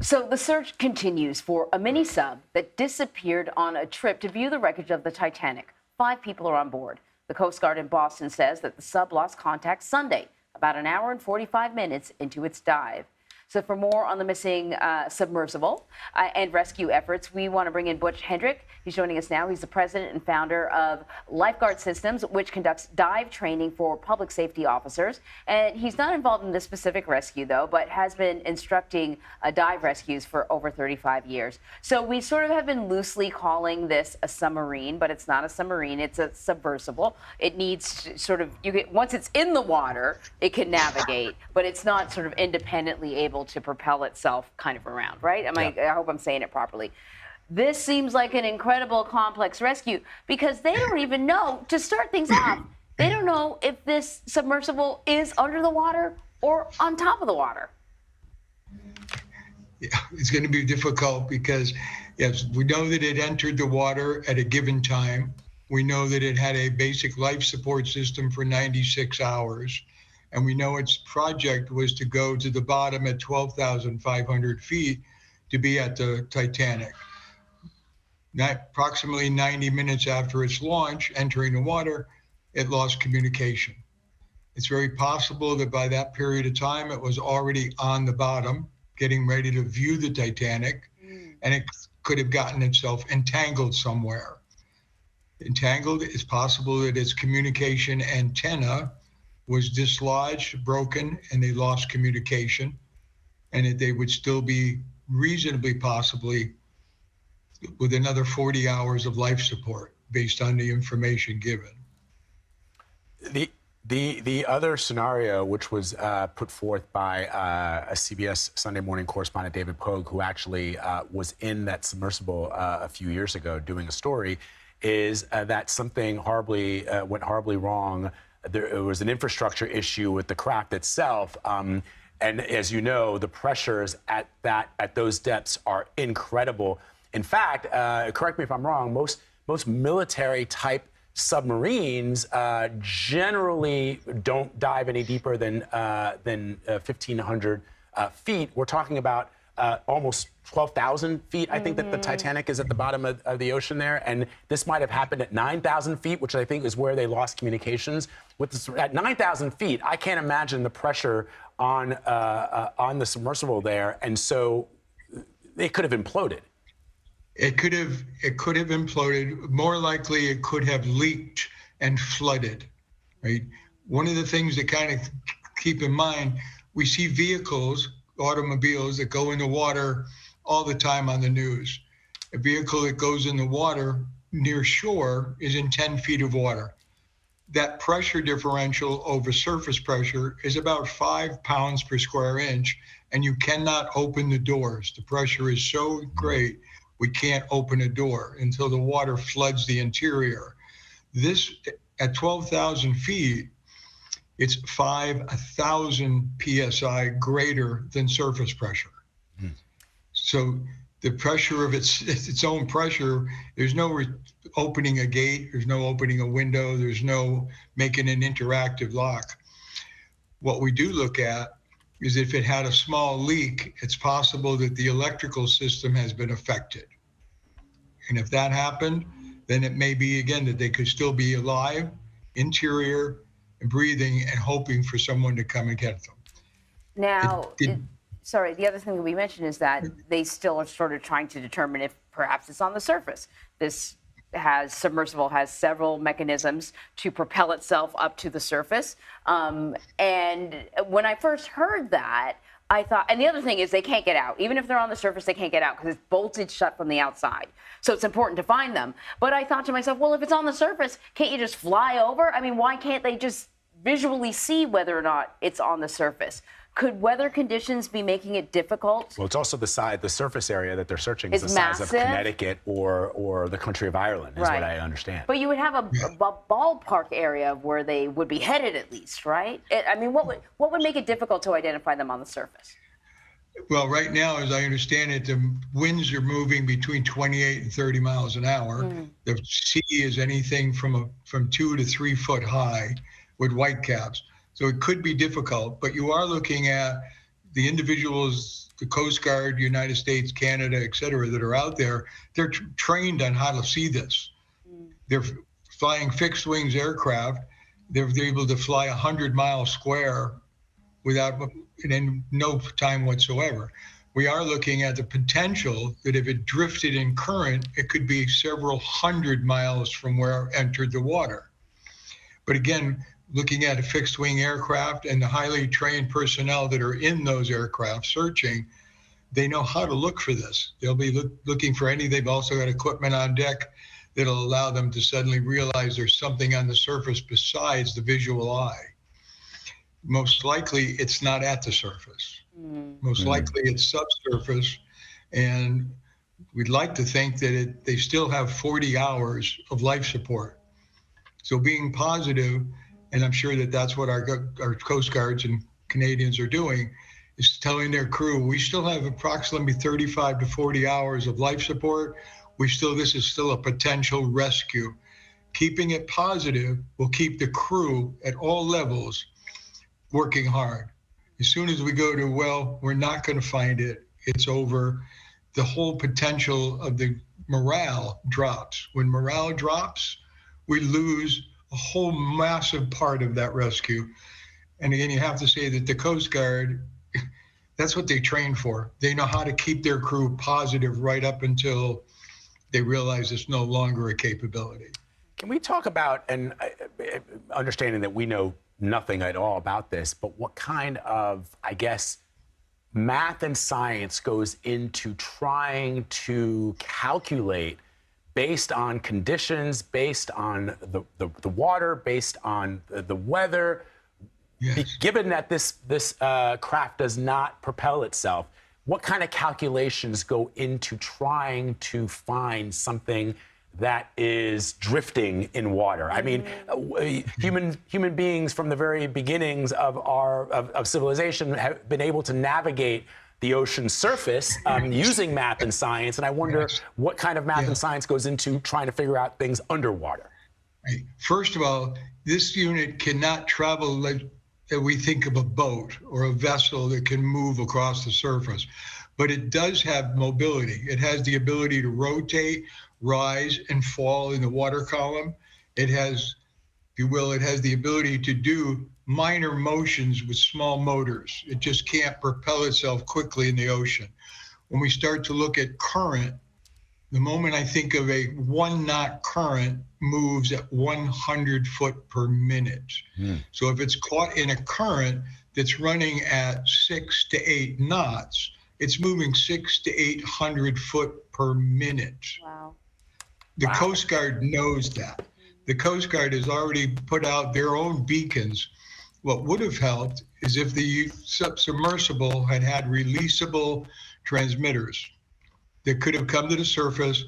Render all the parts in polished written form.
So the search continues for a mini sub that disappeared on a trip to view the wreckage of the Titanic. 5 people are on board. The Coast Guard in Boston says that the sub lost contact Sunday, about an hour and 45 minutes into its dive. So for more on the missing submersible and rescue efforts, we want to bring in Butch Hendrick. He's joining us now. He's the president and founder of Lifeguard Systems, which conducts dive training for public safety officers. And he's not involved in this specific rescue, though, but has been instructing dive rescues for over 35 years. So we sort of have been loosely calling this a submarine, but it's not a submarine. It's a submersible. It needs sort of, once it's in the water, it can navigate, but it's not sort of independently able to propel itself kind of around, right? I hope I'm saying it properly. This seems like an incredible complex rescue because they don't even know, to start things off, they don't know if this submersible is under the water or on top of the water. Yeah, it's going to be difficult because, yes, we know that it entered the water at a given time. We know that it had a basic life support system for 96 hours. And we know its project was to go to the bottom at 12,500 feet to be at the Titanic. Approximately 90 minutes after its launch, entering the water, it lost communication. It's very possible that by that period of time, it was already on the bottom, getting ready to view the Titanic, and it could have gotten itself entangled somewhere. Entangled, it's possible that its communication antenna was dislodged, broken, and they lost communication, and that they would still be reasonably possibly with another 40 hours of life support based on the information given. The other scenario, which was put forth by a CBS Sunday Morning correspondent, David Pogue, who actually was in that submersible a few years ago doing a story, is that something went horribly wrong. There was an infrastructure issue with the craft itself. And as you know, the pressures at those depths are incredible. In fact, correct me if I'm wrong, most military type submarines generally don't dive any deeper than 1,500 feet. We're talking about almost 12,000 feet. I think that the Titanic is at the bottom of the ocean there, and this might have happened at 9,000 feet, which I think is where they lost communications. At 9,000 feet, I can't imagine the pressure on the submersible there, and so it could have imploded. It could have imploded. More likely, it could have leaked and flooded. Right. One of the things to kind of keep in mind, we see vehicles, automobiles that go in the water all the time on the news. A vehicle that goes in the water near shore is in 10 feet of water. That pressure differential over surface pressure is about 5 pounds per square inch, and you cannot open the doors. The pressure is so great, we can't open a door until the water floods the interior. This, at 12,000 feet, it's 5,000 PSI greater than surface pressure. So the pressure of its own pressure, there's no opening a gate, there's no opening a window, there's no making an interactive lock. What we do look at is if it had a small leak, it's possible that the electrical system has been affected. And if that happened, then it may be, again, that they could still be alive, interior, and breathing, and hoping for someone to come and get them. Now, sorry, the other thing that we mentioned is that they still are sort of trying to determine if perhaps it's on the surface. This submersible has several mechanisms to propel itself up to the surface. And when I first heard that, I thought, and the other thing is they can't get out. Even if they're on the surface, they can't get out because it's bolted shut from the outside. So it's important to find them. But I thought to myself, well, if it's on the surface, can't you just fly over? I mean, why can't they just visually see whether or not it's on the surface? Could weather conditions be making it difficult? Well, it's also the surface area that they're searching is the size of Connecticut or the country of Ireland, is what I understand. But you would have a ballpark area of where they would be headed at least, right? I mean, what would make it difficult to identify them on the surface? Well, right now, as I understand it, the winds are moving between 28 and 30 miles an hour. The sea is anything from 2 to 3 foot high with whitecaps. So it could be difficult, but you are looking at the individuals the Coast Guard, United States, Canada, et cetera, that are out there, they're trained on how to see this. They're flying fixed wings aircraft. They're able to fly 100-mile square without in no time whatsoever. We are looking at the potential that if it drifted in current, it could be several 100 miles from where it entered the water. But again, looking at a fixed wing aircraft and the highly trained personnel that are in those aircraft searching, they know how to look for this. They'll be looking for any, they've also got equipment on deck that'll allow them to suddenly realize there's something on the surface besides the visual eye. Most likely it's not at the surface. Most likely it's subsurface. And we'd like to think that they still have 40 hours of life support. So being positive, and I'm sure that that's what our Coast Guards and Canadians are doing, is telling their crew, we still have approximately 35 to 40 hours of life support. This is still a potential rescue. Keeping it positive will keep the crew at all levels working hard. As soon as we go to, well, we're not going to find it, it's over, the whole potential of the morale drops. When morale drops, we lose a whole massive part of that rescue. And again, you have to say that the Coast Guard, that's what they train for. They know how to keep their crew positive right up until they realize it's no longer a capability. Can we talk about, and understanding that we know nothing at all about this, but what kind of, I guess, math and science goes into trying to calculate based on conditions, based on the water, based on the weather, Yes. given that this craft does not propel itself, what kind of calculations go into trying to find something that is drifting in water? I mean, human beings from the very beginnings of civilization have been able to navigate the ocean's surface using math and science, and I wonder what kind of math and science goes into trying to figure out things underwater. Right. First of all, this unit cannot travel like that we think of a boat or a vessel that can move across the surface, but it does have mobility. It has the ability to rotate, rise, and fall in the water column. It has, if you will, it has the ability to do minor motions with small motors. It just can't propel itself quickly in the ocean. When we start to look at current, the moment I think of a 1-knot current moves at 100 foot per minute. So if it's caught in a current that's running at 6 to 8 knots, it's moving 600 to 800 foot per minute. Wow. The Coast Guard knows that. The Coast Guard has already put out their own beacons. What would have helped is if the submersible had releasable transmitters that could have come to the surface,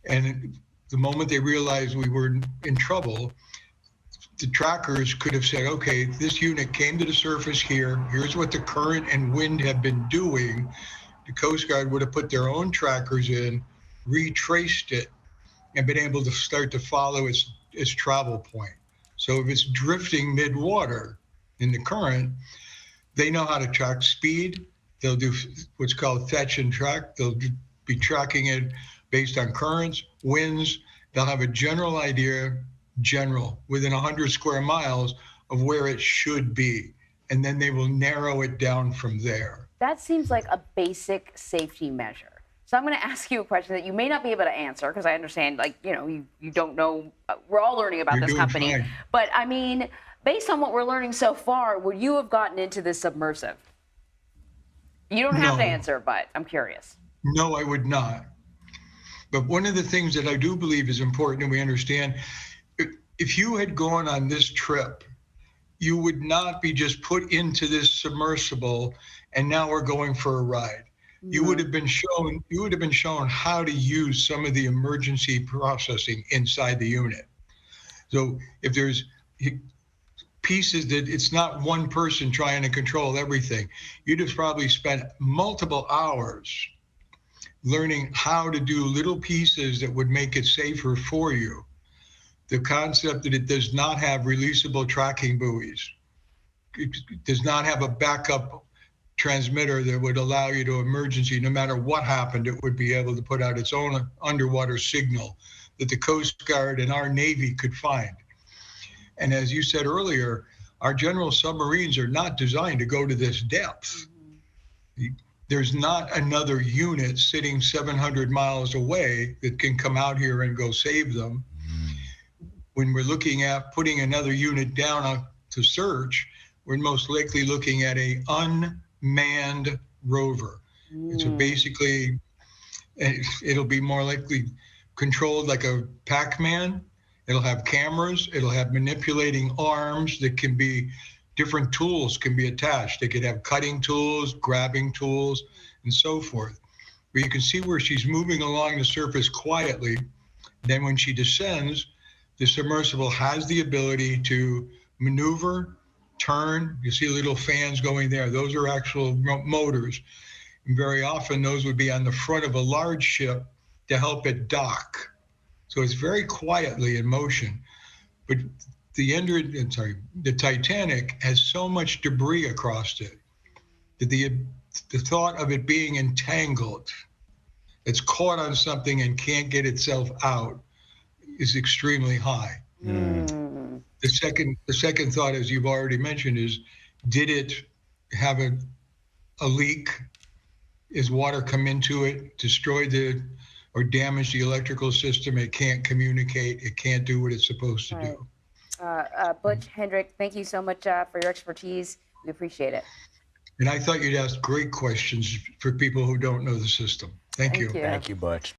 and the moment they realized we were in trouble, the trackers could have said, okay, this unit came to the surface here, here's what the current and wind have been doing. The Coast Guard would have put their own trackers in, retraced it, and been able to start to follow its travel point. So if it's drifting mid-water in the current, they know how to track speed. They'll do what's called fetch and track. They'll be tracking it based on currents, winds. They'll have a general idea, within 100 square miles of where it should be. And then they will narrow it down from there. That seems like a basic safety measure. So I'm going to ask you a question that you may not be able to answer, because I understand, like, you don't know. We're all learning about this company. Fine. But I mean, based on what we're learning so far, would you have gotten into this submersive? You don't have to answer, but I'm curious. No, I would not. But one of the things that I do believe is important, and we understand, if you had gone on this trip, you would not be just put into this submersible and now we're going for a ride. You would have been shown how to use some of the emergency processing inside the unit. So if there's pieces that it's not one person trying to control everything, you'd have probably spent multiple hours learning how to do little pieces that would make it safer for you. The concept that it does not have releasable tracking buoys. It does not have a backup transmitter that would allow you to emergency, no matter what happened, it would be able to put out its own underwater signal that the Coast Guard and our Navy could find. And as you said earlier, our general submarines are not designed to go to this depth. There's not another unit sitting 700 miles away that can come out here and go save them. When we're looking at putting another unit down to search, we're most likely looking at a unmanned rover. It's basically, it'll be more likely controlled like a Pac-Man. It'll have cameras. It'll have manipulating arms that can be, different tools can be attached. They could have cutting tools, grabbing tools, and so forth. But you can see where she's moving along the surface quietly. Then when she descends, the submersible has the ability to maneuver, turn. You see little fans going there. Those are actual motors. And very often those would be on the front of a large ship to help it dock. So it's very quietly in motion. But the Titanic has so much debris across it that the thought of it being entangled, it's caught on something and can't get itself out, is extremely high. The second thought, as you've already mentioned, is did it have a leak? Is water come into it, destroy or damage the electrical system? It can't communicate. It can't do what it's supposed to do. Butch, Hendrik, thank you so much for your expertise. We appreciate it. And I thought you'd ask great questions for people who don't know the system. Thank you. Thank you, Butch.